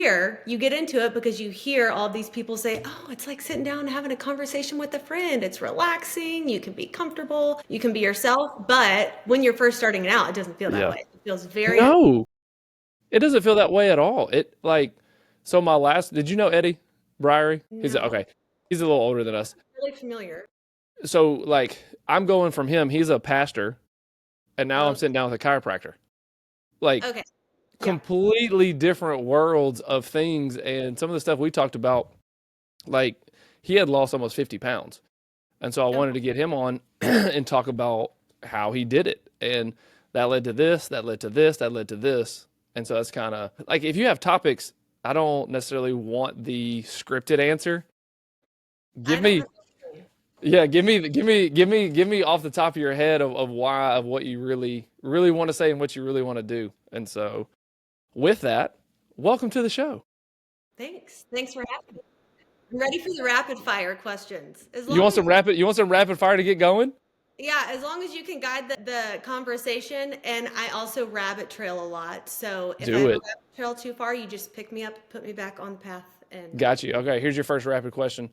you get into it because you hear all these people say, oh, it's like sitting down and having a conversation with a friend. It's relaxing. You can be comfortable. You can be yourself. But when you're first starting out, it doesn't feel that Yeah. way. It feels very No, it doesn't feel that way at all. So my last, did you know Eddie Briery? no, Okay. He's a little older than us. really familiar. So like I'm going from him, he's a pastor, and now I'm Oh, sitting down with a chiropractor. Like okay. Yeah. completely different worlds of things. And some of the stuff we talked about, like he had lost almost 50 pounds. And so I Oh, wanted to get him on and talk about how he did it. And that led to this, that led to this, that led to this. And so that's kind of like if you have topics, I don't necessarily want the scripted answer. I Give don't me, know. yeah, give me off the top of your head of why, of what you really, really want to say and what you really want to do. And so with that, welcome to the show. Thanks. Thanks for having me. I'm ready for the rapid fire questions. You want some rapid fire to get going? Yeah, as long as you can guide the conversation. And I also rabbit trail a lot. So if I Do ever it. rabbit trail too far, you just pick me up, put me back on the path. And Got you. Okay, here's your first rapid question.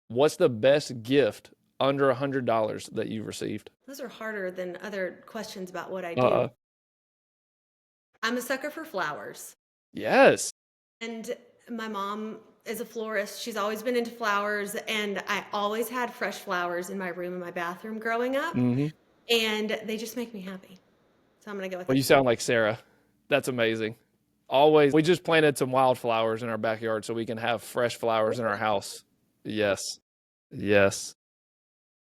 What's the best gift under $100 that you've received? those are harder than other questions about what I do. Uh, I'm a sucker for flowers. yes. And my mom is a florist. She's always been into flowers. And I always had fresh flowers in my room and my bathroom growing up. Hmm. And they just make me happy. So I'm going to go with Well, that. you sound like Sarah. That's amazing. Always. We just planted some wildflowers in our backyard so we can have fresh flowers in our house. Yes. Yes.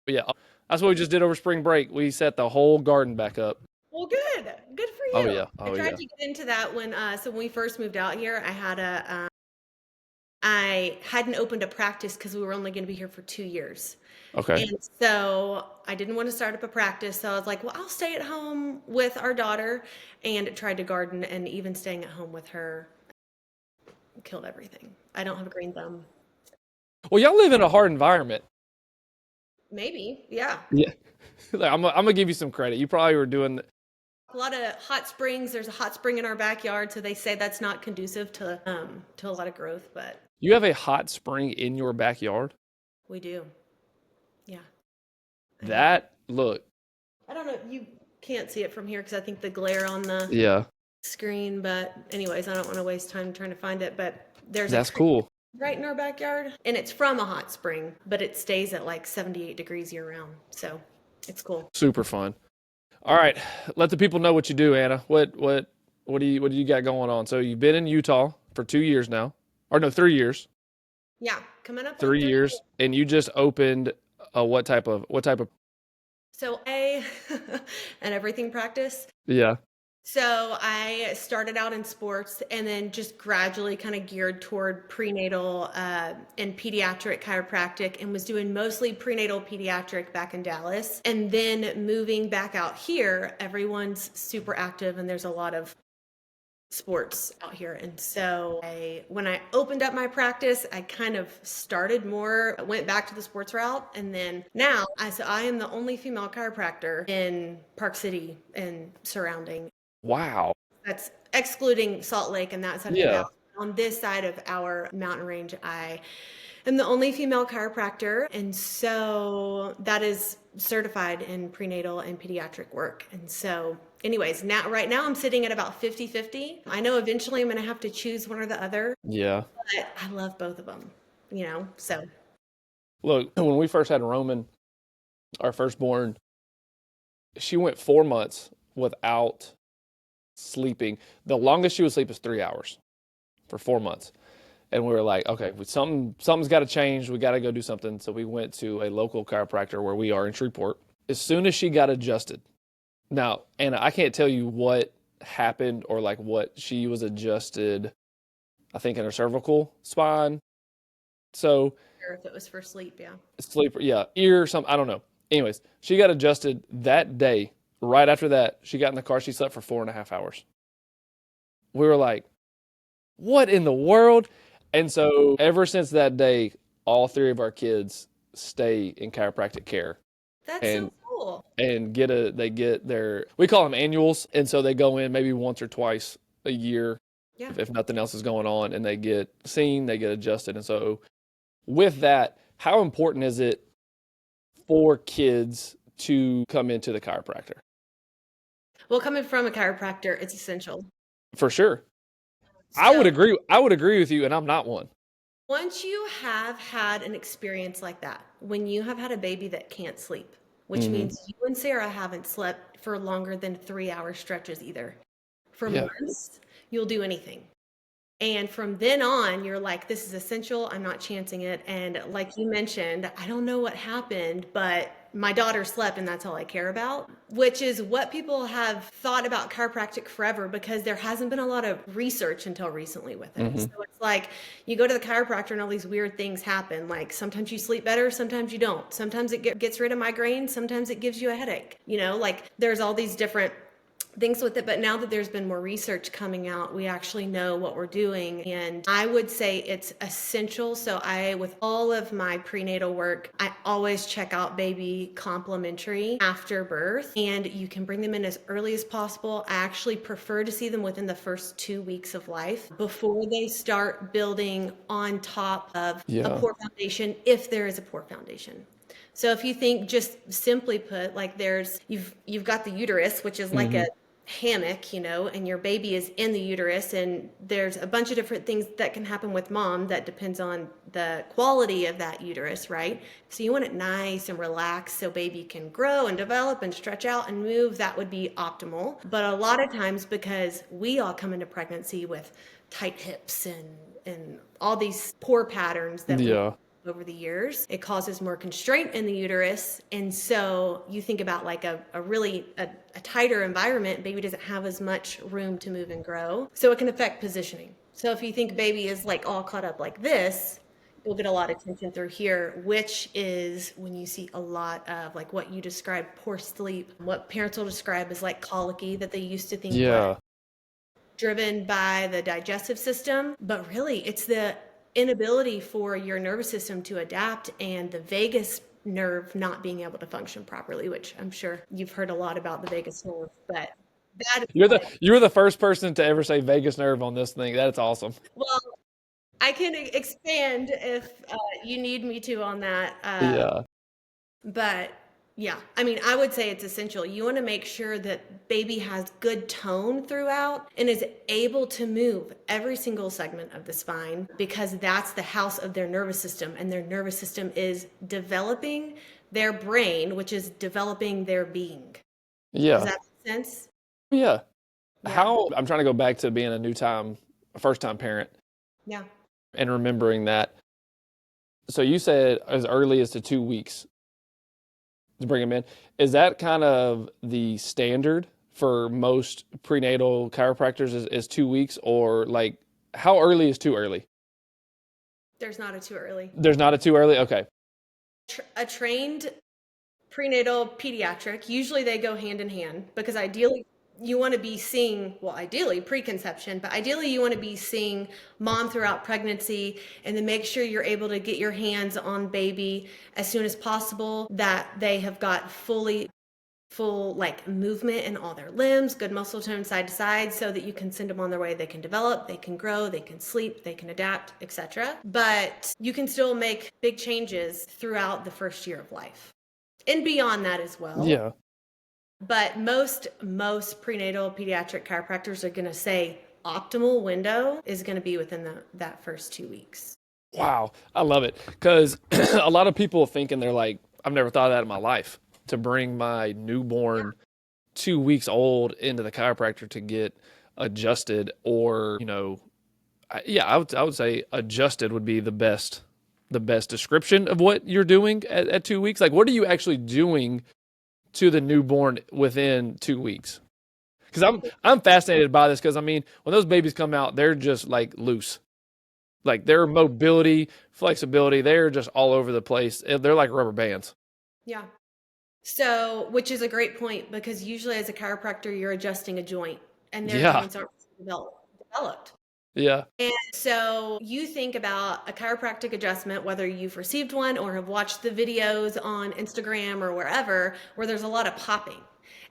But yeah, that's what we just did over spring break. We set the whole garden back up. Well, good. Good for Oh you. yeah. I Oh tried yeah. to get into that so when we first moved out here, I hadn't opened a practice because we were only going to be here for 2 years. Okay. And so I didn't want to start up a practice. So I was like, well, I'll stay at home with our daughter and tried to garden, and even staying at home with her killed everything. I don't have a green thumb. Well, y'all live in a hard environment. Maybe. Yeah. Yeah. Like, I'm gonna give you some credit. You probably were doing. A lot of hot springs. There's a hot spring in our backyard, so they say that's not conducive to a lot of growth, but You have a hot spring in your backyard. we do. Yeah. I have. That look. I don't know. You can't see it from here because I think the glare on the Yeah. screen. But anyways, I don't want to waste time trying to find it. But there's a That's creek cool. right in our backyard, and it's from a hot spring, but it stays at like 78 degrees year round. So it's cool. Super fun. All right, let the people know what you do, Anna. What do you got going on? So you've been in Utah for 2 years now, or no, 3 years. Yeah, coming up on Three 3 years. years, and you just opened a what type of? So I and everything practice. Yeah. So I started out in sports and then just gradually kind of geared toward prenatal and pediatric chiropractic, and was doing mostly prenatal pediatric back in Dallas. And then moving back out here, everyone's super active and there's a lot of sports out here. And so when I opened up my practice, I kind of went back to the sports route. And then now I am the only female chiropractor in Park City and surrounding. Wow. That's excluding Salt Lake and that side of the Yeah. valley. On this side of our mountain range, I am the only female chiropractor. And so that is certified in prenatal and pediatric work. And so, anyways, right now I'm sitting at about 50-50. I know eventually I'm going to have to choose one or the other, Yeah. but I love both of them, so. Look, when we first had Roman, our firstborn, she went 4 months without sleeping. The longest she would sleep is 3 hours for 4 months. And we were like, okay, something's got to change. We got to go do something. So we went to a local chiropractor where we are in Shreveport. As soon as she got adjusted, now, Anna, I can't tell you what happened or like what she was adjusted, I think in her cervical spine. So Or if it was for sleep, yeah. sleep, yeah, ear, something, I don't know. Anyways, she got adjusted that day. Right after that, she got in the car. She slept for 4.5 hours. We were like, what in the world? And so ever since that day, all three of our kids stay in chiropractic care That's and so cool. they get their, we call them annuals. And so they go in maybe once or twice a year Yeah. if nothing else is going on, and they get seen, they get adjusted. And so with that, how important is it for kids to come into the chiropractor? Well, coming from a chiropractor, it's essential. For sure. So I would agree with you, and I'm not one. once you have had an experience like that, when you have had a baby that can't sleep, which Hmm. means you and Sarah haven't slept for longer than 3 hour stretches either, for Yeah. months, you'll do anything. And from then on, you're like, this is essential. I'm not chancing it. And like you mentioned, I don't know what happened, but my daughter slept and that's all I care about, which is what people have thought about chiropractic forever because there hasn't been a lot of research until recently with it. So Hmm. it's like you go to the chiropractor and all these weird things happen. Like sometimes you sleep better, sometimes you don't. Sometimes it gets rid of migraine, sometimes it gives you a headache. Like there's all these different things with it. But now that there's been more research coming out, we actually know what we're doing. And I would say it's essential. So with all of my prenatal work, I always check out baby complimentary after birth, and you can bring them in as early as possible. I actually prefer to see them within the first 2 weeks of life before they start building on top of a Yeah. poor foundation, if there is a poor foundation. So if you think, just simply put, like you've got the uterus, which is like Hmm. a hammock, and your baby is in the uterus, and there's a bunch of different things that can happen with mom that depends on the quality of that uterus, right? So you want it nice and relaxed so baby can grow and develop and stretch out and move. That would be optimal. But a lot of times, because we all come into pregnancy with tight hips and all these poor patterns that we Yeah. over the years, it causes more constraint in the uterus. And so you think about like a really a tighter environment, baby doesn't have as much room to move and grow. So it can affect positioning. So if you think baby is like all caught up like this, you'll get a lot of tension through here, which is when you see a lot of like what you describe, poor sleep, what parents will describe as like colicky, that they used to think was Yeah. driven by the digestive system, but really it's the inability for your nervous system to adapt and the vagus nerve not being able to function properly, which I'm sure you've heard a lot about the vagus nerve, but that is like, You're the first person to ever say vagus nerve on this thing. That's awesome. well, I can expand if you need me to on that. Yeah. But yeah, I mean, I would say it's essential. You want to make sure that baby has good tone throughout and is able to move every single segment of the spine, because that's the house of their nervous system, and their nervous system is developing their brain, which is developing their being. Does Yeah. that make sense? Yeah. Yeah. I'm trying to go back to being a first time parent Yeah. and remembering that. So you said as early as to 2 weeks to bring them in. Is that kind of the standard for most prenatal chiropractors is 2 weeks, or like how early is too early? There's not a too early. There's not a too early? Okay. A trained prenatal pediatric, usually they go hand in hand, because ideally you want to be seeing, well, ideally preconception, but ideally you want to be seeing mom throughout pregnancy, and then make sure you're able to get your hands on baby as soon as possible, that they have got full like movement in all their limbs, good muscle tone side to side, so that you can send them on their way. They can develop, they can grow, they can sleep, they can adapt, etc. But you can still make big changes throughout the first year of life and beyond that as well. Yeah. But most prenatal pediatric chiropractors are going to say optimal window is going to be within that first 2 weeks. Wow. I love it. Because a lot of people thinking they're like, I've never thought of that in my life, to bring my newborn 2 weeks old into the chiropractor to get adjusted, or, yeah, I would say adjusted would be the best description of what you're doing at 2 weeks. Like, what are you actually doing to the newborn within 2 weeks? Because I'm fascinated by this, because I mean, when those babies come out, they're just like loose, like their mobility, flexibility, they're just all over the place. They're like rubber bands. Yeah. So, which is a great point, because usually as a chiropractor, you're adjusting a joint and their Yeah, joints aren't developed. yeah, And so you think about a chiropractic adjustment, whether you've received one or have watched the videos on Instagram or wherever, where there's a lot of popping.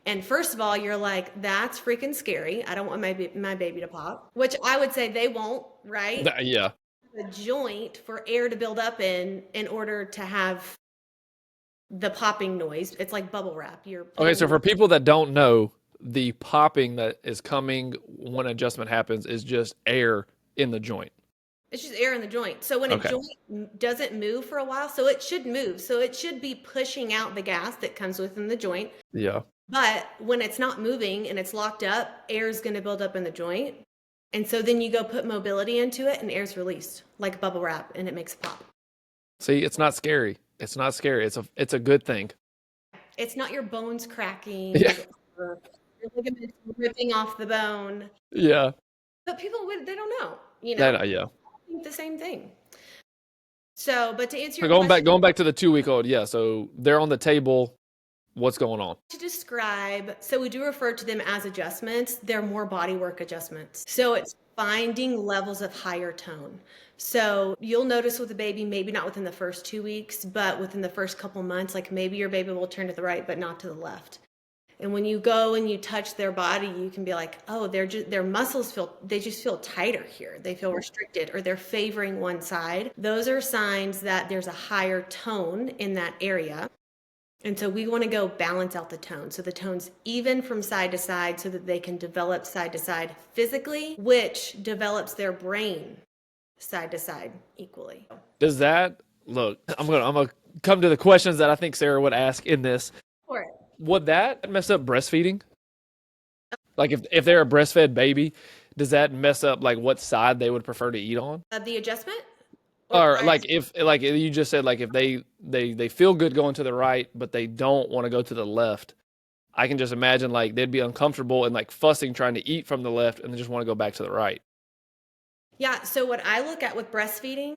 And first of all, you're like, that's freaking scary. I don't want my baby to pop, which I would say they won't, right? Yeah. The joint for air to build up in order to have the popping noise. It's like bubble wrap. You're Okay, so putting for people that don't know, the popping that is coming when adjustment happens is just air in the joint. it's just air in the joint. So when a Okay. joint doesn't move for a while, so it should move. So it should be pushing out the gas that comes within the joint. Yeah. But when it's not moving and it's locked up, air is going to build up in the joint. And so then you go put mobility into it and air's released like bubble wrap and it makes a pop. See, it's not scary. It's not scary. It's a good thing. It's not your bones cracking Yeah. or your ligaments ripping off the bone. Yeah. But people they don't know, Yeah. I think the same thing. So, but to answer So your question, going back to the 2 week old, yeah. So they're on the table. What's going on? to describe, so we do refer to them as adjustments. They're more body work adjustments. So it's finding levels of higher tone. So you'll notice with a baby, maybe not within the first 2 weeks, but within the first couple months, like maybe your baby will turn to the right, but not to the left. And when you go and you touch their body, you can be like, oh, their muscles they just feel tighter here. They feel restricted or they're favoring one side. Those are signs that there's a higher tone in that area. And so we want to go balance out the tone. So the tone's even from side to side so that they can develop side to side physically, which develops their brain side to side equally. Does that look? I'm gonna come to the questions that I think Sarah would ask in this. For it. Would that mess up breastfeeding? Like if they're a breastfed baby, does that mess up like what side they would prefer to eat on? The adjustment? Or like if like you just said like if they feel good going to the right, but they don't want to go to the left. I can just imagine like they'd be uncomfortable and like fussing trying to eat from the left and they just want to go back to the right. Yeah, so what I look at with breastfeeding,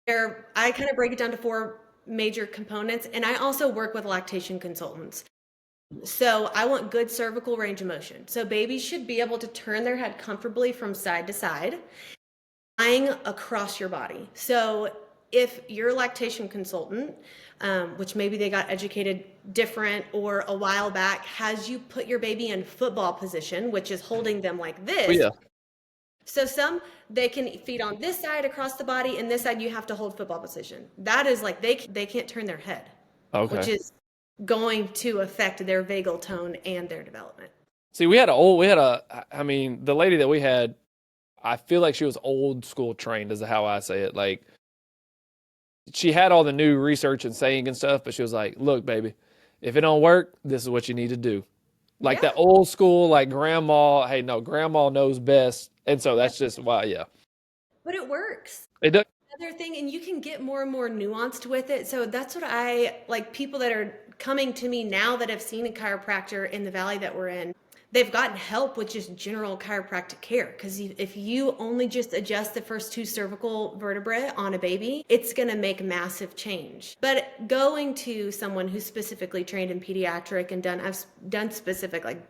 I kind of break it down to 4 major components, and I also work with lactation consultants. So I want good cervical range of motion. So babies should be able to turn their head comfortably from side to side, lying across your body. So if your lactation consultant, which maybe they got educated different or a while back, has you put your baby in football position, which is holding them like this. Oh, yeah. So they can feed on this side across the body, and this side you have to hold football position. That is like they can't turn their head, Okay. which is going to affect their vagal tone and their development. See, I mean, the lady that we had, I feel like she was old school trained, is how I say it. Like, she had all the new research and saying and stuff, but she was like, look, baby, if it don't work, this is what you need to to. Like Yeah. that old school, like grandma, hey, no, grandma knows best. And so that's just why, yeah. But it works. It does. Another thing, and you can get more and more nuanced with it. So that's what I like, people that are coming to me now that have seen a chiropractor in the valley that we're in. They've gotten help with just general chiropractic care, because if you only just adjust the first 2 cervical vertebrae on a baby, it's going to make massive change. But going to someone who's specifically trained in pediatric and I've done specific like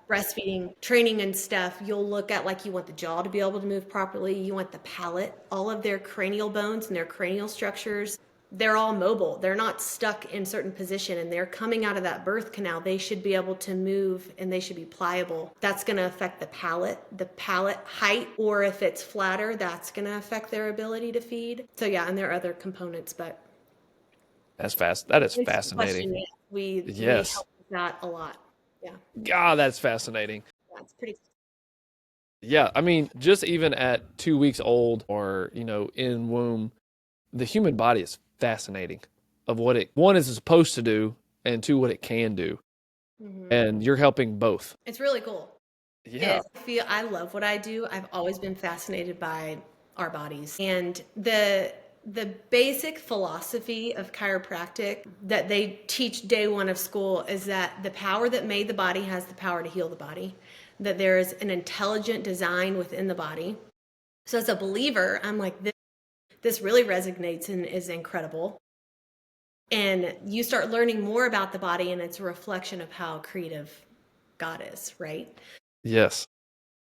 breastfeeding training and stuff, you'll look at like you want the jaw to be able to move properly, you want the palate, all of their cranial bones and their cranial structures. They're all mobile. They're not stuck in certain position, and they're coming out of that birth canal. They should be able to move and they should be pliable. That's going to affect the palate height, or if it's flatter, that's going to affect their ability to feed. So yeah, and there are other components, but That is fascinating. We Yes. help with that a lot. Yeah. God, that's fascinating. Yeah, it's pretty. Yeah, I mean, just even at 2 weeks old or, in womb, the human body is fascinating of what one is supposed to do and 2, what it can do. Mhm. And you're helping both. It's really cool. Yeah. I love what I do. I've always been fascinated by our bodies, and the basic philosophy of chiropractic that they teach day 1 of school is that the power that made the body has the power to heal the body, that there is an intelligent design within the body. So as a believer, I'm like, this really resonates and is incredible. And you start learning more about the body, and it's a reflection of how creative God is, right? Yes.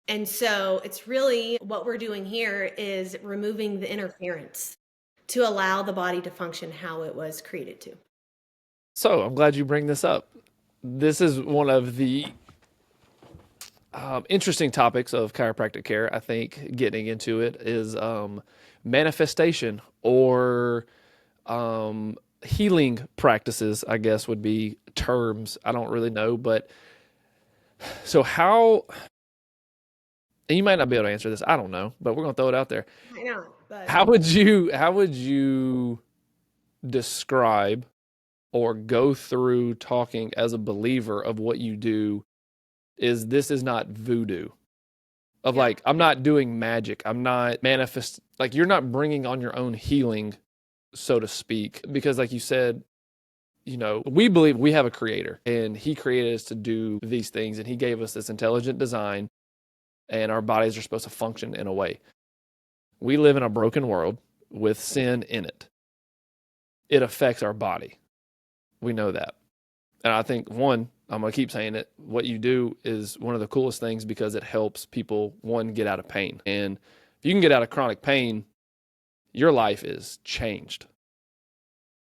And so it's really what we're doing here is removing the interference to allow the body to function how it was created to. So I'm glad you bring this up. this is one of the interesting topics of chiropractic care. I think getting into it is manifestation or healing practices, I guess would be terms. I don't really know, but so how, and you might not be able to answer this. I don't know, but we're gonna throw it out there. I know, but How would you describe or go through talking as a believer of what you do is this is not voodoo of yeah. like I'm not doing magic, I'm not manifest, like you're not bringing on your own healing, so to speak, because like you said, we believe we have a creator and he created us to do these things and he gave us this intelligent design and our bodies are supposed to function in a way. We live in a broken world with sin in it. It affects our body. We know that. And I think I'm going to keep saying it. What you do is one of the coolest things because it helps people, one, get out of pain. And if you can get out of chronic pain, your life is changed.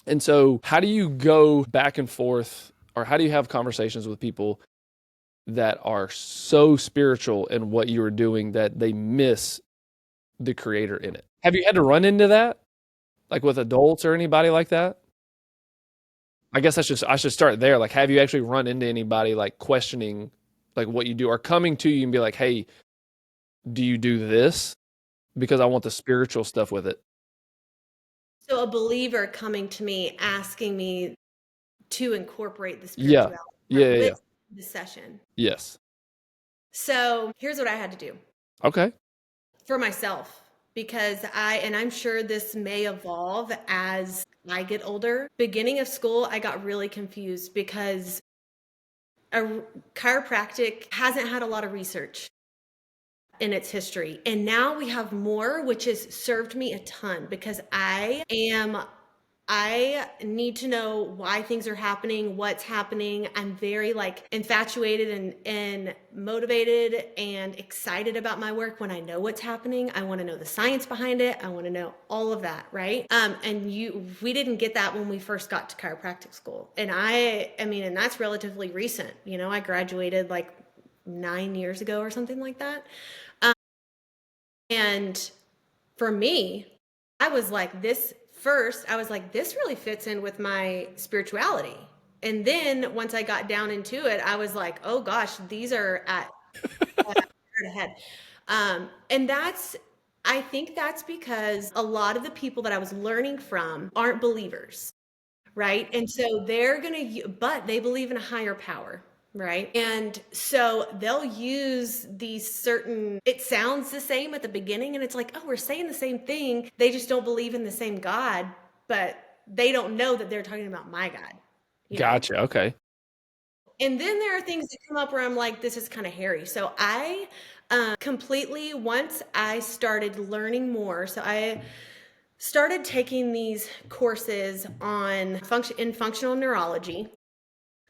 And so how do you go back and forth, or how do you have conversations with people that are so spiritual in what you are doing that they miss the creator in it? Have you had to run into that? Like with adults or anybody like that? I guess I should start there. Like, have you actually run into anybody like questioning like what you do or coming to you and be like, hey, do you do this? Because I want the spiritual stuff with it. So a believer coming to me asking me to incorporate the Yeah. spirituality Yeah. part Yeah. Yeah. with the session. Yes. So here's what I had to do Okay. for myself, because I'm sure this may evolve as I get older. Beginning of school, I got really confused because a chiropractic hasn't had a lot of research in its history. And now we have more, which has served me a ton because I need to know why things are happening, what's happening. I'm very like infatuated and motivated and excited about my work when I know what's happening. I want to know the science behind it. I want to know all of that, right? We didn't get that when we first got to chiropractic school. And and that's relatively recent. I graduated like 9 years ago or something like that. And for me, I was like, this really fits in with my spirituality. And then once I got down into it, I was like, oh gosh, these are at ahead. And I think that's because a lot of the people that I was learning from aren't believers, right? And so but they believe in a higher power, right? And so they'll use it sounds the same at the beginning, and it's like, oh, we're saying the same thing. They just don't believe in the same God, but they don't know that they're talking about my God, you know? Gotcha. Okay. And then there are things that come up where I'm like, this is kind of hairy. So I completely, once I started learning more, so I started taking these courses on functional neurology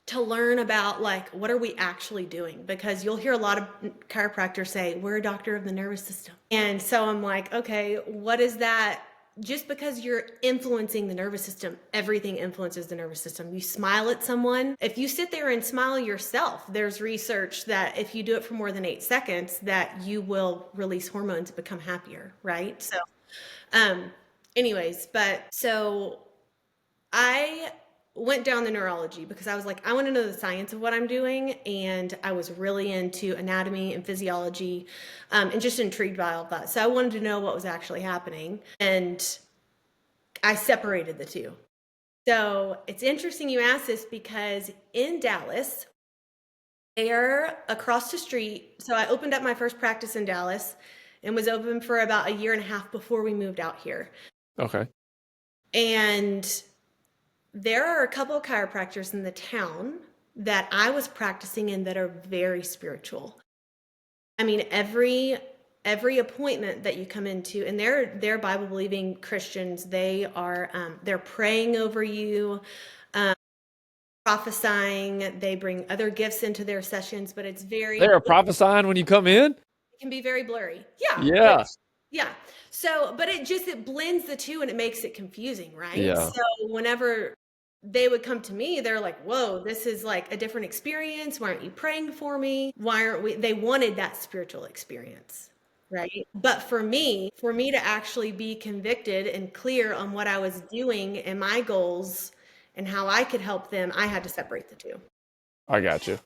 to learn about like what are we actually doing, because you'll hear a lot of chiropractors say we're a doctor of the nervous system. And so I'm like, okay, what is that? Just because you're influencing the nervous system, everything influences the nervous system. You smile at someone, if you sit there and smile yourself, there's research that if you do it for more than 8 seconds that you will release hormones and become happier, right? So um, anyways, but so I went down the neurology because I was like, I want to know the science of what I'm doing. And I was really into anatomy and physiology, and just intrigued by all of that. So I wanted to know what was actually happening. And I separated the two. So it's interesting you ask this because in Dallas, they're across the street. So I opened up my first practice in Dallas and was open for about a year and a half before we moved out here. Okay. And there are a couple of chiropractors in the town that I was practicing in that are very spiritual. I mean, every appointment that you come into, and they're Bible believing Christians. They're praying over you, prophesying. They bring other gifts into their sessions, but They're prophesying when you come in? it can be very blurry. Yeah, Yeah. yeah. So, but it blends the two and it makes it confusing, right? Yeah. So whenever they would come to me, they're like, whoa, this is like a different experience. Why aren't you praying for me? Why aren't we? They wanted that spiritual experience. Right. But for me to actually be convicted and clear on what I was doing and my goals and how I could help them, I had to separate the two. I got you.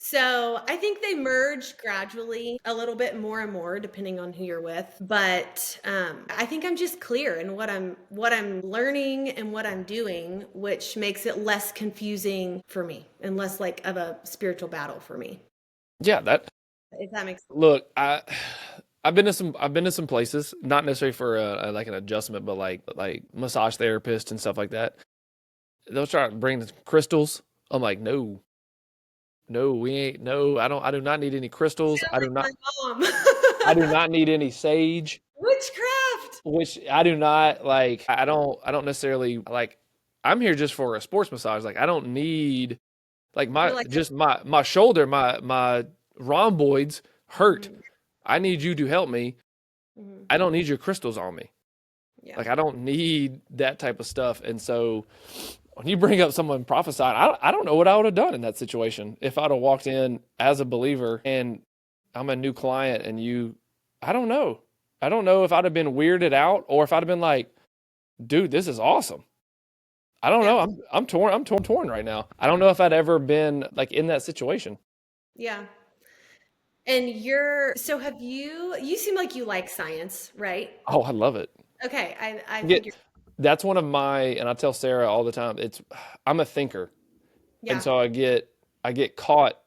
So I think they merge gradually a little bit more and more depending on who you're with. But I think I'm just clear in what I'm learning and what I'm doing, which makes it less confusing for me and less like of a spiritual battle for me. Yeah, that If that makes sense. look, I've been to some places, not necessarily for like an adjustment, but like massage therapist and stuff like that. They'll try to bring the crystals. I'm like, no, no, we ain't. No, I do not need any crystals. Sound like my I do mom. not need any sage. Witchcraft. Which I do not like. I don't necessarily like. I'm here just for a sports massage. Like I don't need like You're my like, just my shoulder, my rhomboids hurt. mm, I need you to help me. mm, I don't need your crystals on me. yeah. Like I don't need that type of stuff. And so when you bring up someone prophesied, I don't know what I would have done in that situation if I'd have walked in as a believer and I'm a new client and I don't know. I don't know if I'd have been weirded out or if I'd have been like, dude, this is awesome. I don't Yeah. know. I'm torn. I'm torn right now. I don't know if I'd ever been like in that situation. Yeah. And so have you seem like you like science, right? Oh, I love it. Okay, I Get figured. that's one of my, and I tell Sarah all the time. I'm a thinker, and Yeah. so I get caught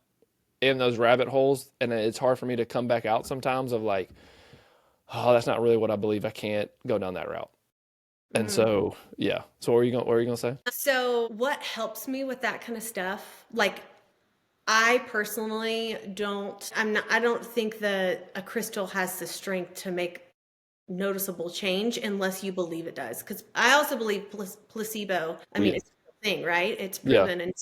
in those rabbit holes, and it's hard for me to come back out sometimes. Of like, oh, that's not really what I believe. I can't go down that route. And Mhm. so, yeah. So, what were you gonna say? So what helps me with that kind of stuff? Like I personally I don't think that a crystal has the strength to make noticeable change unless you believe it does. Because I also believe placebo. I Oh, mean, yeah, it's a real thing, right? It's yeah, proven,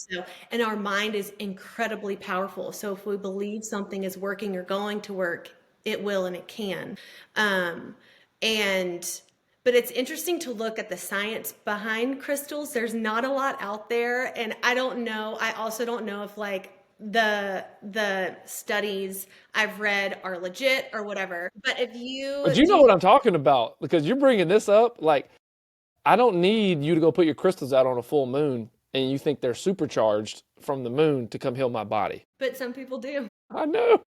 and our mind is incredibly powerful. So if we believe something is working or going to work, it will and it can. Um, and but it's interesting to look at the science behind crystals. There's not a lot out there, and I don't know. I also don't know if like the studies I've read are legit or whatever. But if but you you do, know what I'm talking about because you're bringing this up. Like, I don't need you to go put your crystals out on a full moon and you think they're supercharged from the moon to come heal my body. but some people do. I know.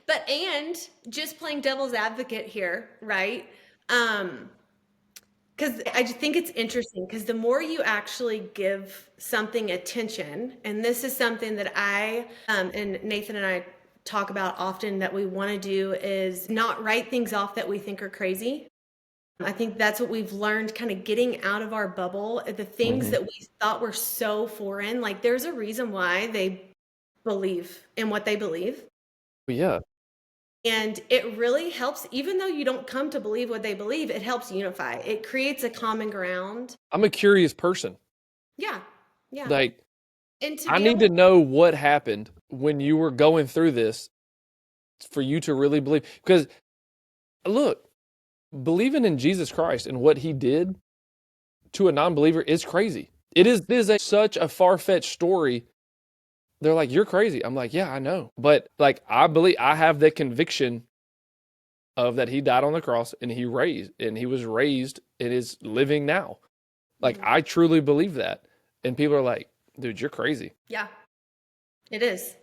But and just playing devil's advocate here, right? Um, because I just think it's interesting because the more you actually give something attention, and this is something that and Nathan and I talk about often that we want to do is not write things off that we think are crazy. I think that's what we've learned kind of getting out of our bubble. The things Hmm. that we thought were so foreign, like there's a reason why they believe in what they believe. Yeah, And it really helps, even though you don't come to believe what they believe, it helps unify. It creates a common ground. I'm a curious person. Yeah. Yeah. Like, And to I be need able to know what happened when you were going through this for you to really believe. Because look, believing in Jesus Christ and what he did to a non-believer is crazy. Such a far-fetched story. They're like, you're crazy. I'm like, yeah, I know. But like, I have the conviction of that he died on the cross and he was raised and is living now. Like, Mhm. I truly believe that. And people are like, dude, you're crazy. Yeah, it is.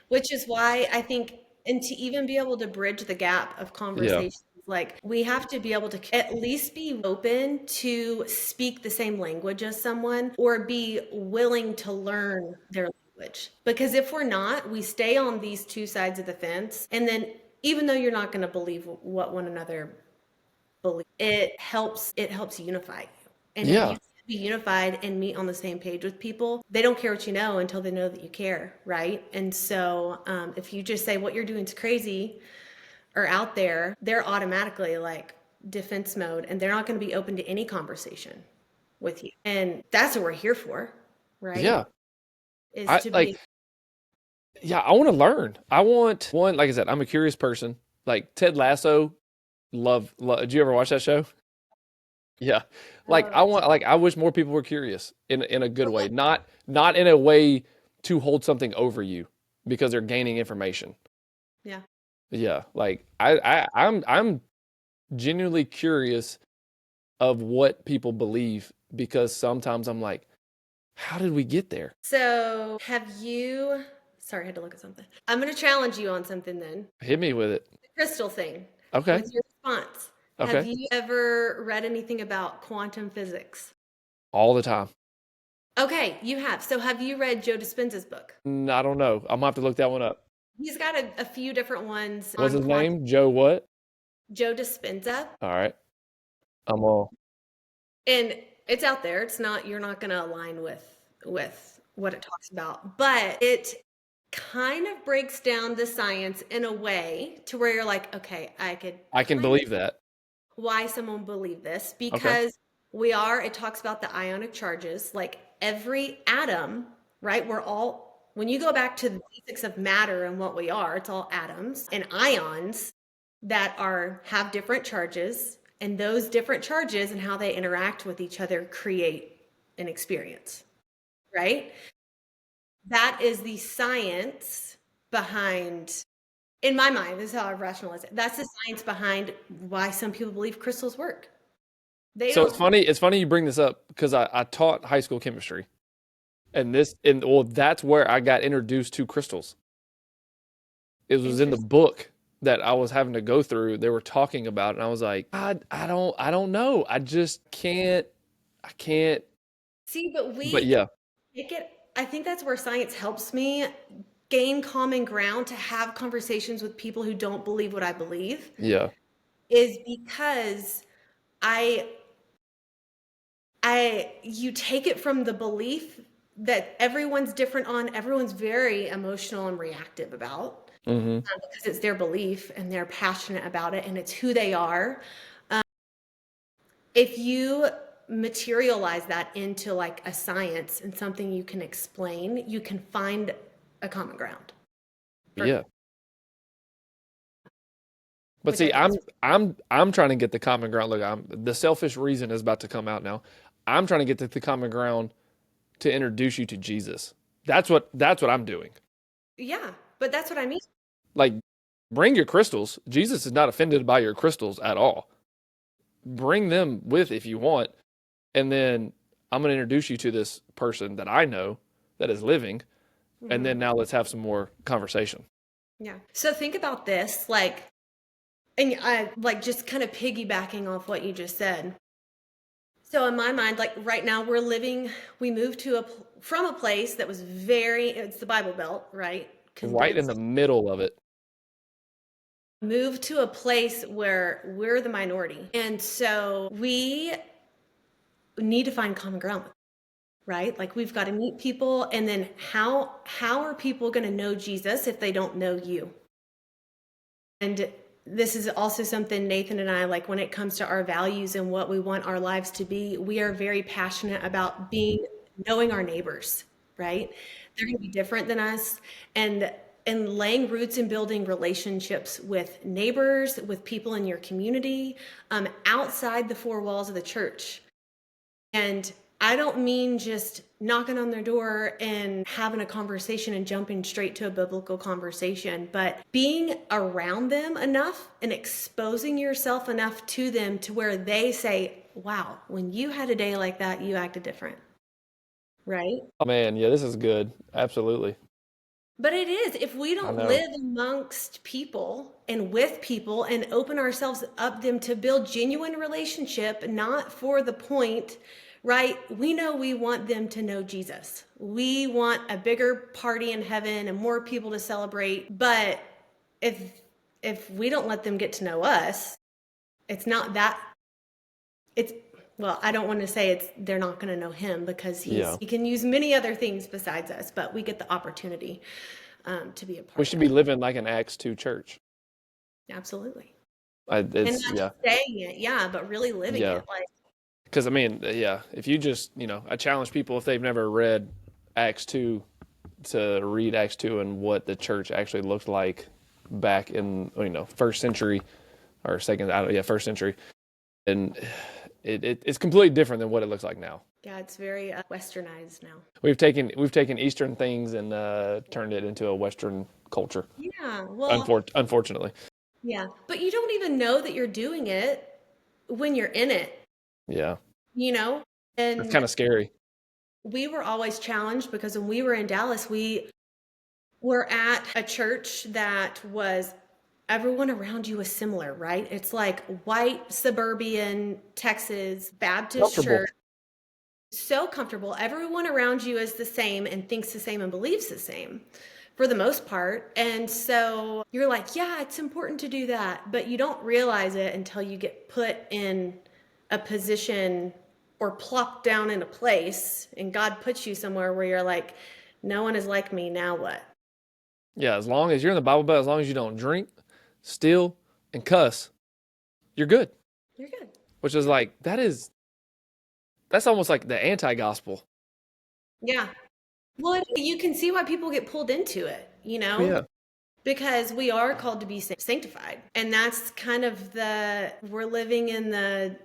Which is why I think, and to even be able to bridge the gap of Yeah. conversations, like we have to be able to at least be open to speak the same language as someone or be willing to learn their language. Because if we're not, we stay on these two sides of the fence. And then even though you're not going to believe what one another believe, it helps unify you. And if you Yeah. can be unified and meet on the same page with people, they don't care what you know until they know that you care, right? And so if you just say what you're doing is crazy or out there, they're automatically like defense mode and they're not going to be open to any conversation with you. And that's what we're here for, right? Yeah. Is I to like, be yeah, I want to learn. I want one, like I said, I'm a curious person. Like Ted Lasso, love. Did you ever watch that show? Yeah. Oh, I wish more people were curious in a good way, not in a way to hold something over you because they're gaining information. yeah. Yeah. Like I'm genuinely curious of what people believe because sometimes I'm like, how did we get there? So, sorry, I had to look at something. I'm going to challenge you on something then. Hit me with it. The crystal thing. Okay. What's your response? Have Okay. you ever read anything about quantum physics? All the time. Okay, you have. So, have you read Joe Dispenza's book? I don't know. I'm gonna have to look that one up. He's got a few different ones What's on his quantum. name? Joe what? Joe Dispenza. All right. I'm all And it's out there. It's not, you're not going to align with what it talks about, but it kind of breaks down the science in a way to where you're like, okay, I could I can kind of believe that. why someone believe this, Okay. because it talks about the ionic charges, like every atom, right? When you go back to the basics of matter and what we are, it's all atoms and ions that have different charges, and those different charges and how they interact with each other create an experience, right? That is the science behind, in my mind, this is how I rationalize it. That's the science behind why some people believe crystals work. They So don't. it's funny you bring this up because I taught high school chemistry and well that's where I got introduced to crystals. It was in the Interesting. book that I was having to go through. They were talking about it and I was like, I don't know. I can't See, but but we yeah, take it, I think that's where science helps me gain common ground to have conversations with people who don't believe what I believe, yeah, is because I you take it from the belief that everyone's very emotional and reactive about, mm-hmm, because it's their belief and they're passionate about it and it's who they are. If you materialize that into like a science and something you can explain, you can find a common ground, for, yeah. But which I see, think is I'm trying to get the common ground. Look, the selfish reason is about to come out now. I'm trying to get to the common ground to introduce you to Jesus. That's what I'm doing. yeah, but that's what I mean. Like, bring your crystals. Jesus is not offended by your crystals at all. Bring them with if you want, and then I'm going to introduce you to this person that I know that is living, and then Hmm. now let's have some more conversation. Yeah. So think about this, like, and I like just kind of piggybacking off what you just said. So in my mind, like right now we moved from a place that was it's the Bible Belt, right? Right in the Condensed, middle of it. moved to a place where we're the minority. And so we need to find common ground, right? Like we've got to meet people, and then how are people going to know Jesus if they don't know you? And this is also something Nathan and I, like when it comes to our values and what we want our lives to be, we are very passionate about knowing our neighbors, right? They're going to be different than us, and laying roots and building relationships with neighbors, with people in your community, outside the four walls of the church. And I don't mean just knocking on their door and having a conversation and jumping straight to a biblical conversation, but being around them enough and exposing yourself enough to them to where they say, wow, when you had a day like that, you acted different, right? Oh man, yeah, this is good. Absolutely. But it is, if we I don't know. live amongst people and with people and open ourselves up them to build genuine relationship, not for the point, right? We know we want them to know Jesus. We want a bigger party in heaven and more people to celebrate. But if we don't let them get to know us, it's not that it's well, I don't want to say they're not going to know him, because Yeah. he can use many other things besides us, but we get the opportunity to be a We part of should be that. living like an Acts 2 church. Absolutely. And It's not yeah, just saying it, yeah, but really living yeah. it. Like, Because I mean, yeah, if you just, I challenge people if they've never read Acts 2 to read Acts 2 and what the church actually looked like back in, first century or second, I don't, yeah, first century. And It's completely different than what it looks like now. Yeah, it's very westernized now. We've taken Eastern things and turned it into a Western culture. Yeah, well, Unfortunately, yeah. But you don't even know that you're doing it when you're in it, yeah, you know? that's And kind of scary. we were always challenged because when we were in Dallas, we were at a church that was everyone around you was similar, right? It's like white suburban Texas Baptist Comfortable. church, so comfortable. Everyone around you is the same and thinks the same and believes the same for the most part. And so you're like, yeah, it's important to do that, but you don't realize it until you get put in a position or plopped down in a place and God puts you somewhere where you're like, no one is like me, now what? Yeah, as long as you're in the Bible Belt, as long as you don't drink, steal, and cuss, you're good. You're good. Which is like that's almost like the anti-gospel. Yeah. Well, you can see why people get pulled into it, Oh yeah, because we are called to be sanctified. And that's kind of we're living in the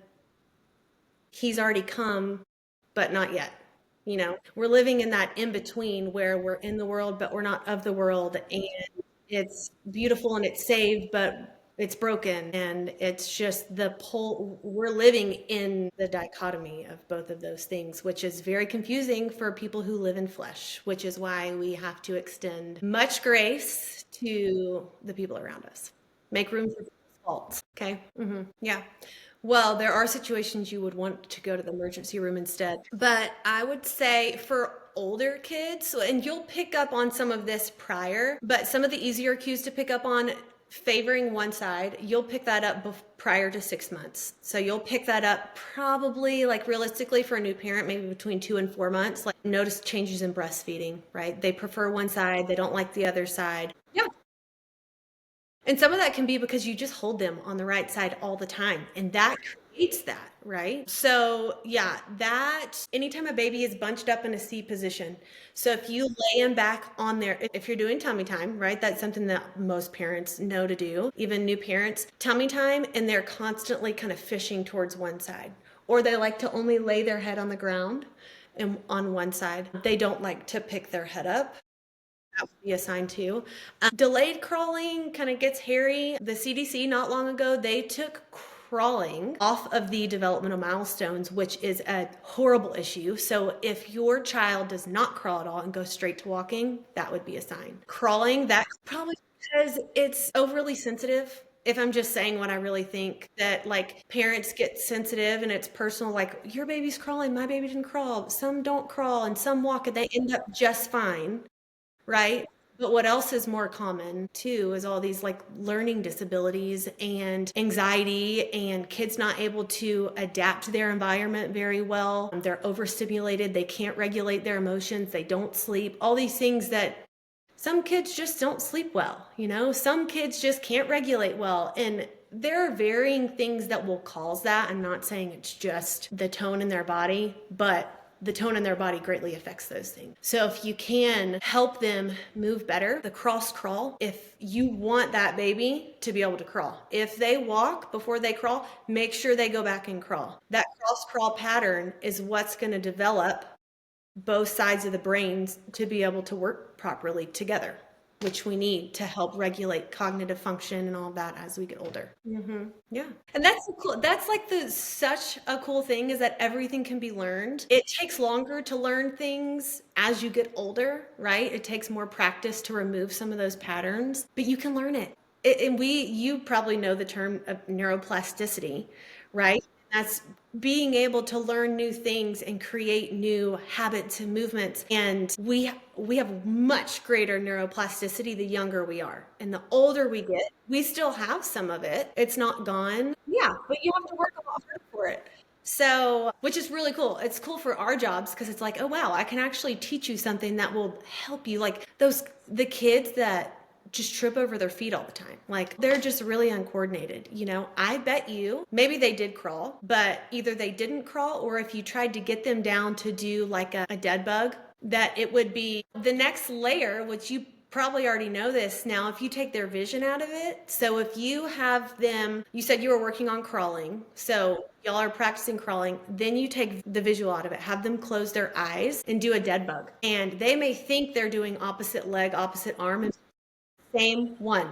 he's already come, but not yet. We're living in that in between where we're in the world, but we're not of the world. And it's beautiful and it's saved, but it's broken. And it's just we're living in the dichotomy of both of those things, which is very confusing for people who live in flesh, which is why we have to extend much grace to the people around us. Make room for faults. Okay. Yeah. Well, there are situations you would want to go to the emergency room instead. But I would say for older kids, and you'll pick up on some of this prior, but some of the easier cues to pick up on favoring one side, you'll pick that up prior to 6 months. So you'll pick that up probably like realistically for a new parent, maybe between 2 and 4 months. Like notice changes in breastfeeding, right? They prefer one side, they don't like the other side. Yeah. And some of that can be because you just hold them on the right side all the time. And that creates that, right? So, yeah, anytime a baby is bunched up in a C position. So, if you lay them back on there, if you're doing tummy time, right? That's something that most parents know to do, even new parents, tummy time, and they're constantly kind of fishing towards one side. Or they like to only lay their head on the ground and on one side. They don't like to pick their head up. That would be a sign too. Delayed crawling kind of gets hairy. The CDC not long ago, they took crawling off of the developmental milestones, which is a horrible issue. So if your child does not crawl at all and go straight to walking, that would be a sign. Crawling, that's probably because it's overly sensitive. If I'm just saying what I really think, that like parents get sensitive and it's personal, like your baby's crawling, my baby didn't crawl. Some don't crawl and some walk and they end up just fine, right? But what else is more common too is all these like learning disabilities and anxiety and kids not able to adapt to their environment very well. They're overstimulated, they can't regulate their emotions, they don't sleep, all these things that some kids just don't sleep well, some kids just can't regulate well. And there are varying things that will cause that. I'm not saying it's just the tone in their body, but the tone in their body greatly affects those things. So if you can help them move better, the cross crawl, if you want that baby to be able to crawl, if they walk before they crawl, make sure they go back and crawl. That cross crawl pattern is what's going to develop both sides of the brains to be able to work properly together, which we need to help regulate cognitive function and all that as we get older. Yeah. And that's like such a cool thing is that everything can be learned. It takes longer to learn things as you get older, right? It takes more practice to remove some of those patterns, but you can learn it. And you probably know the term of neuroplasticity, right? That's being able to learn new things and create new habits and movements. And we have much greater neuroplasticity the younger we are. And the older we get, we still have some of it. It's not gone. Yeah, but you have to work a lot harder for it. So, which is really cool. It's cool for our jobs because it's like, oh wow, I can actually teach you something that will help you. Like the kids that just trip over their feet all the time. Like they're just really uncoordinated. I bet you maybe they did crawl, but either they didn't crawl or if you tried to get them down to do like a dead bug, that it would be the next layer, which you probably already know this now, if you take their vision out of it. So if you have them, you said you were working on crawling, so y'all are practicing crawling, then you take the visual out of it, have them close their eyes and do a dead bug. And they may think they're doing opposite leg, opposite arm, and same one.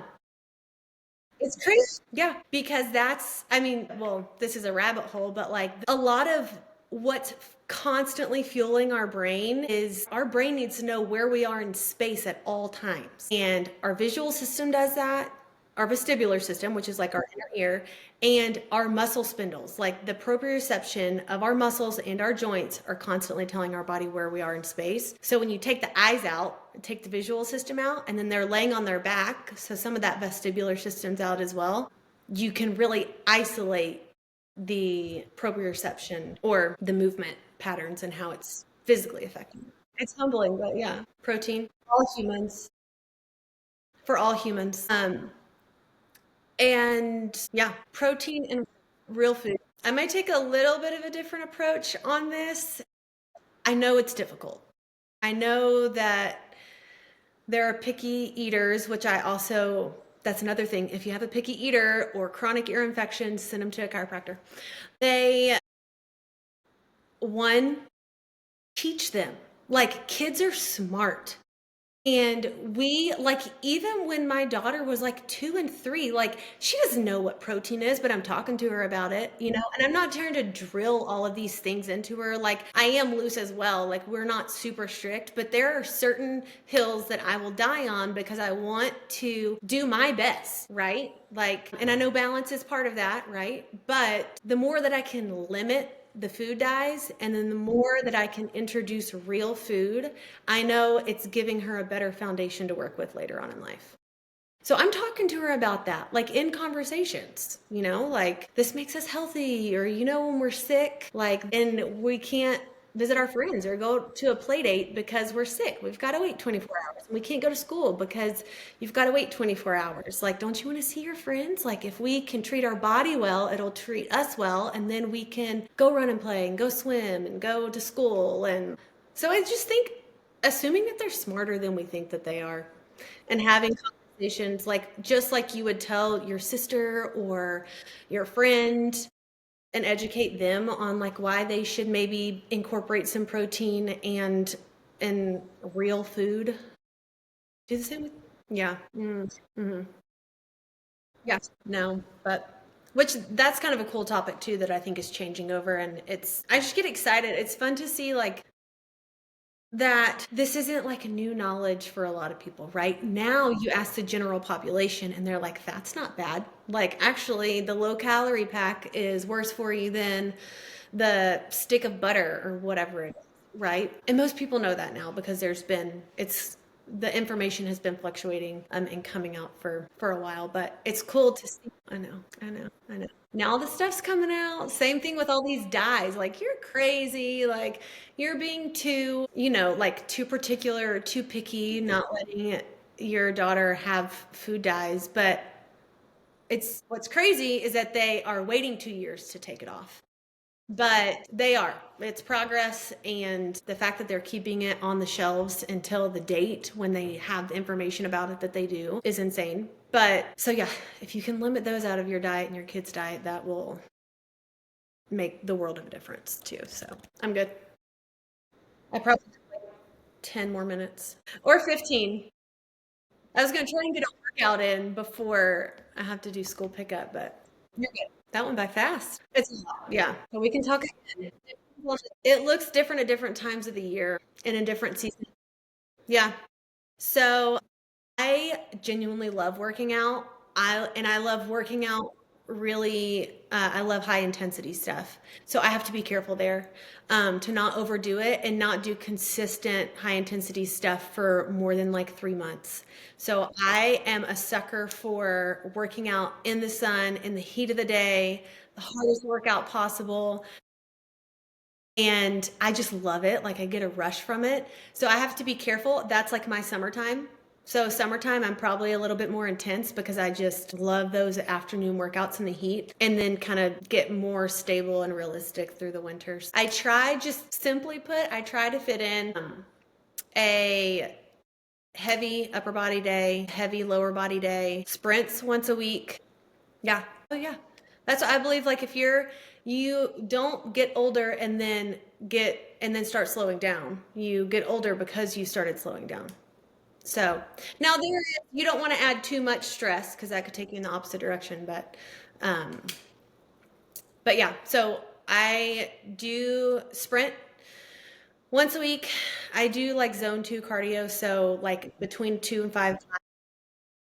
It's crazy. Yeah, because that's, I mean, well, this is a rabbit hole, but like a lot of what's constantly fueling our brain is our brain needs to know where we are in space at all times. And our visual system does that, our vestibular system, which is like our inner ear, and our muscle spindles, like the proprioception of our muscles and our joints are constantly telling our body where we are in space. So when you take the eyes out, take the visual system out, and then they're laying on their back, so some of that vestibular system's out as well, you can really isolate the proprioception or the movement patterns and how it's physically affecting. It's humbling, but yeah, protein, all humans, for all humans. And yeah, protein and real food. I might take a little bit of a different approach on this. I know it's difficult. I know that there are picky eaters, which I also, that's another thing. If you have a picky eater or chronic ear infections, send them to a chiropractor. They, one, teach them. Like, kids are smart. And we, like, even when my daughter was like 2 and 3, like, she doesn't know what protein is, but I'm talking to her about it, you know, and I'm not trying to drill all of these things into her. Like, I am loose as well. Like, we're not super strict, but there are certain hills that I will die on because I want to do my best, right? Like, and I know balance is part of that, right? But the more that I can limit the food dyes, and then the more that I can introduce real food, I know it's giving her a better foundation to work with later on in life. So I'm talking to her about that, like in conversations, you know, like this makes us healthy, or, you know, when we're sick, like, and we can't visit our friends or go to a play date because we're sick. We've got to wait 24 hours. We can't go to school because you've got to wait 24 hours. Like, don't you want to see your friends? Like, if we can treat our body well, it'll treat us well. And then we can go run and play and go swim and go to school. And so I just think, assuming that they're smarter than we think that they are, and having conversations like just like you would tell your sister or your friend, and educate them on like why they should maybe incorporate some protein and real food. Do the same with, yeah. Mm-hmm. Yeah, no, but which that's kind of a cool topic too that I think is changing over, and it's, I just get excited. It's fun to see like that this isn't like new knowledge for a lot of people, right? Now you ask the general population and they're like, that's not bad. Like, actually, the low calorie pack is worse for you than the stick of butter or whatever it is, right? And most people know that now because the information has been fluctuating and coming out for a while, but it's cool to see. I know. Now all the stuff's coming out. Same thing with all these dyes. Like, you're crazy. Like, you're being too, you know, like too particular or too picky, not letting your daughter have food dyes. But it's, what's crazy is that they are waiting 2 years to take it off. But they are. It's progress, and the fact that they're keeping it on the shelves until the date when they have the information about it that they do is insane. But so yeah, if you can limit those out of your diet and your kids' diet, that will make the world of a difference too. So I'm good. I probably have like 10 more minutes or 15. I was gonna try and get a workout in before I have to do school pickup, but you're good. That went by fast. Yeah, so we can talk again. It looks different at different times of the year and in different seasons. Yeah. So I genuinely love working out. I love working out really, I love high intensity stuff. So I have to be careful there, to not overdo it and not do consistent high intensity stuff for more than like 3 months. So I am a sucker for working out in the sun, in the heat of the day, the hardest workout possible. And I just love it. Like, I get a rush from it. So I have to be careful. That's like my summertime. So summertime, I'm probably a little bit more intense because I just love those afternoon workouts in the heat, and then kind of get more stable and realistic through the winters. I try, just simply put, I try to fit in a heavy upper body day, heavy lower body day, sprints once a week. Yeah. Oh yeah. That's what I believe. Like if you don't get older and then start slowing down. You get older because you started slowing down. So now you don't want to add too much stress because that could take you in the opposite direction. Um, but yeah, so I do sprint once a week. I do like zone 2 cardio. So like between 2 and 5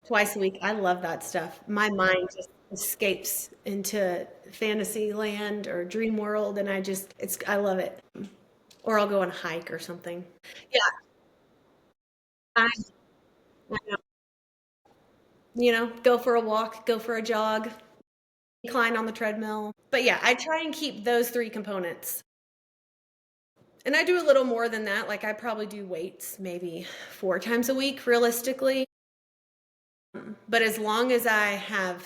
twice a week. I love that stuff. My mind just escapes into fantasy land or dream world, and I love it. Or I'll go on a hike or something. Yeah, I, I know. Go for a walk, go for a jog, climb on the treadmill. But yeah, I try and keep those three components. And I do a little more than that. Like I probably do weights maybe 4 times a week realistically. But as long as I have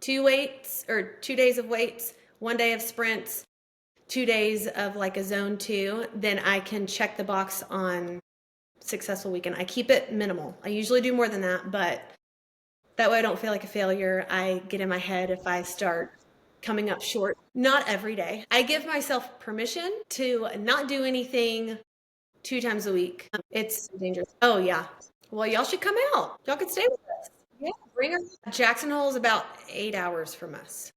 2 weights or 2 days of weights, 1 day of sprints, 2 days of like a zone 2, then I can check the box on successful weekend. I keep it minimal. I usually do more than that, but that way I don't feel like a failure. I get in my head if I start coming up short. Not every day. I give myself permission to not do anything 2 times a week. It's dangerous. Oh yeah. Well, y'all should come out. Y'all can stay with us. Yeah, bring her. Jackson Hole is about 8 hours from us.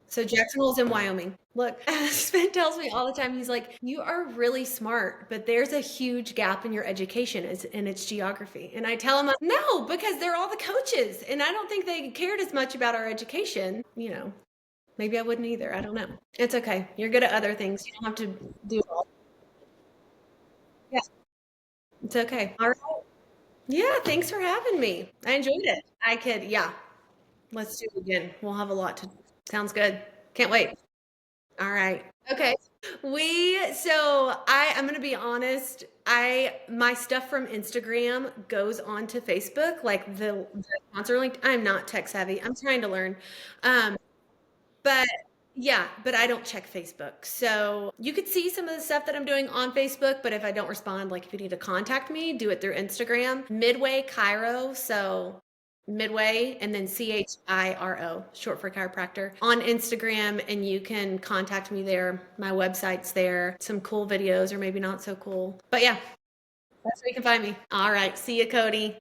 So Jackson Hole's in Wyoming. Look, Sven tells me all the time, he's like, you are really smart, but there's a huge gap in your education and it's geography. And I tell him, no, because they're all the coaches. And I don't think they cared as much about our education. Maybe I wouldn't either. I don't know. It's okay. You're good at other things. You don't have to do it all. Yeah, it's okay. All right. Yeah, thanks for having me. I enjoyed it. Yeah, let's do it again. We'll have a lot to. Sounds good. Can't wait. All right. Okay. I'm gonna be honest. My stuff from Instagram goes on to Facebook, like the sponsor link. I'm not tech savvy. I'm trying to learn. Um, but yeah, but I don't check Facebook. So you could see some of the stuff that I'm doing on Facebook, but if I don't respond, like if you need to contact me, do it through Instagram. Midway Chiro. So Midway and then Chiro, short for chiropractor, on Instagram, and you can contact me there. My website's there. Some cool videos, or maybe not so cool. But yeah, that's where you can find me. All right. See you, Cody.